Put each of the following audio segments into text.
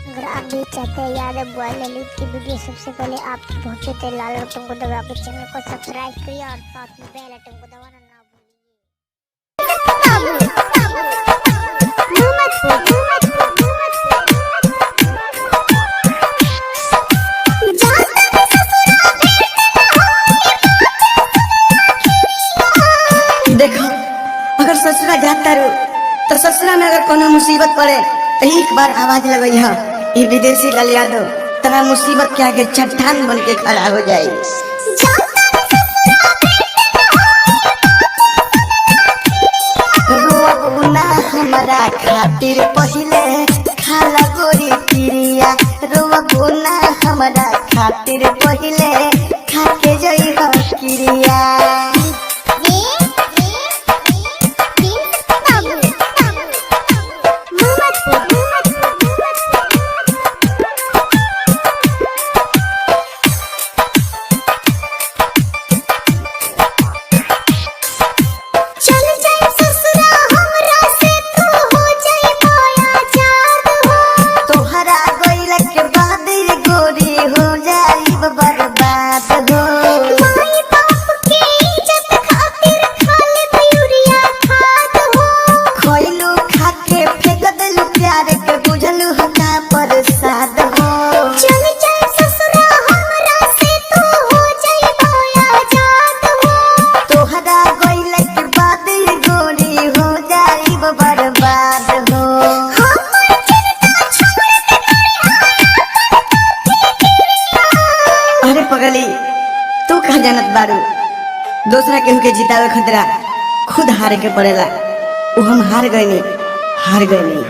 अगर आप भी चाहते हैं यादव बॉय ललित की वीडियो सबसे पहले आप तक पहुंचे तो लाल बटन को दबा के चैनल को सब्सक्राइब करिए और साथ में बेल आइकन को दबाना ना भूलिए। देखो अगर ससुरा जाता रो तो ससुरा में अगर कोनो मुसीबत पड़े तो एक बार आवाज लगई है ये विदेशी लाल यादव तेरा मुसीबत के आगे चट्टान बन के खड़ा हो जाए। रोना हमारा खातिर पहिले खाला गोरी क्रिया रोना हमारा खातिर पहिले खाके जई हो क्रिया। पगली तू कहा जानत बारू दूसरा केहू के जितावे खतरा खुद हारे के पड़ेला। वो हम हार गए नहीं।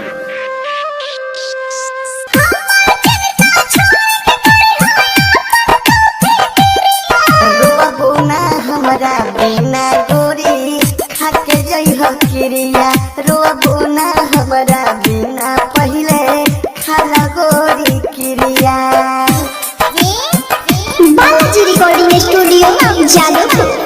रोना हमारा बिना गोरी खाके जई हो क्रिया रोना हमारा बिना पहिले खाला गोरी क्रिया। Balaji recording studio Jadavpur.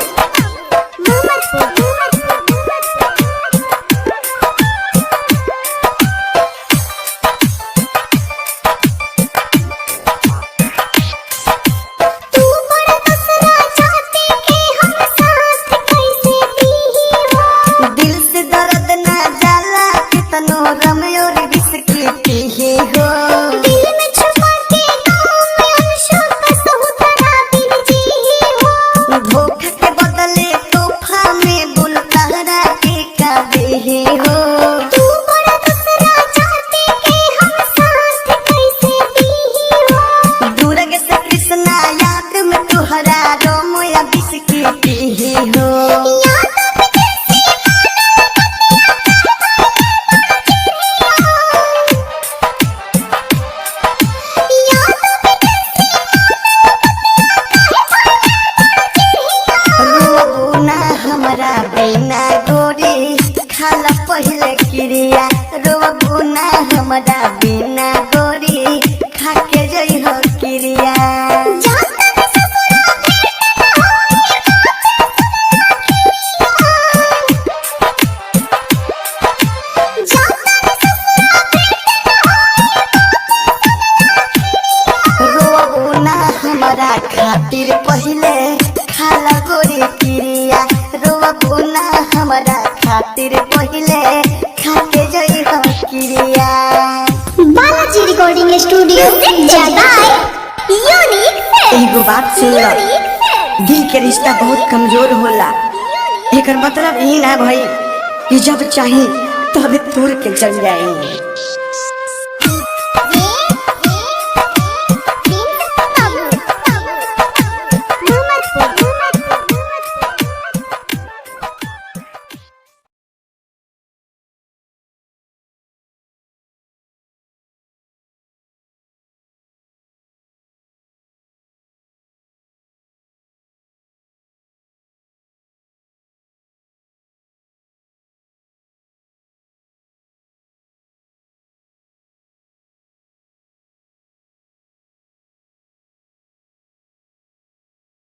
दिल से दर्द ना जाला कितनो रमयो रे बिस्की पीही हो दिल में छुपा के गाँव में अनशोक का सहुतरा दिन जी हो। धोखा के बदले तोहफा में बुलतारा के काबे हो। तू बड़ा दूसरा चाहते के हम साथ कैसे दी हो। दूरग से कृष्णा याद में तुहरा रोमो या बिस्की पीही हो। हमारा बिना गोरी खाला पहले क्रिया रोना हमारा बिना गोरी खाके जई हो क्रिया। रोना हमारा खातिर पहले खाला गोरी क्रिया रोना हमारा खातिर पहले खाके जई हो क्रिया। बालाजी रिकॉर्डिंग स्टूडियो एगो बात सुन लो, दिल के रिश्ता बहुत कमजोर होला। एकर मतलब ई ना भई कि जब चाही तब तोड़ के चल जाए।